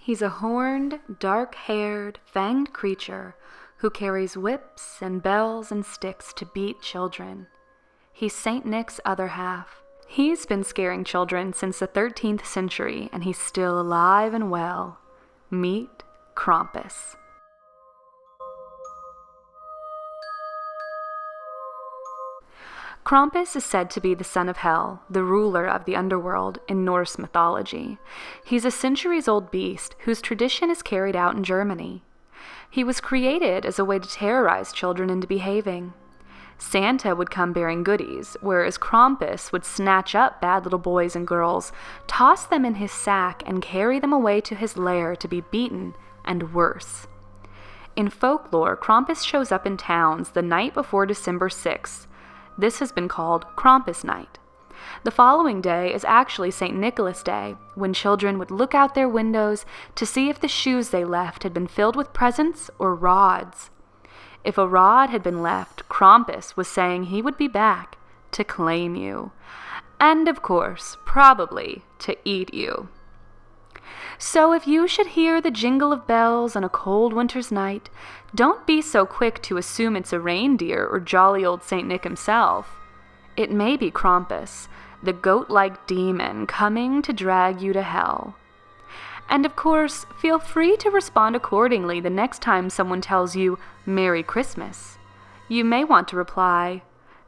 He's a horned, dark-haired, fanged creature who carries whips and bells and sticks to beat children. He's St. Nick's other half. He's been scaring children since the 13th century, and he's still alive and well. Meet Krampus. Krampus is said to be the son of Hel, the ruler of the underworld in Norse mythology. He's a centuries-old beast whose tradition is carried out in Germany. He was created as a way to terrorize children into behaving. Santa would come bearing goodies, whereas Krampus would snatch up bad little boys and girls, toss them in his sack, and carry them away to his lair to be beaten, and worse. In folklore, Krampus shows up in towns the night before December 6th. This has been called Krampus Night. The following day is actually St. Nicholas Day, when children would look out their windows to see if the shoes they left had been filled with presents or rods. If a rod had been left, Krampus was saying he would be back to claim you. And of course, probably to eat you. So if you should hear the jingle of bells on a cold winter's night, don't be so quick to assume it's a reindeer or jolly old St. Nick himself. It may be Krampus, the goat-like demon coming to drag you to hell. And of course, feel free to respond accordingly the next time someone tells you, Merry Christmas. You may want to reply,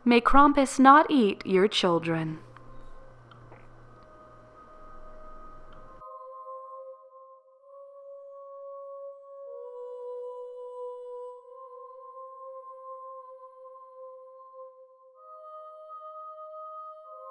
May Krampus not eat your children.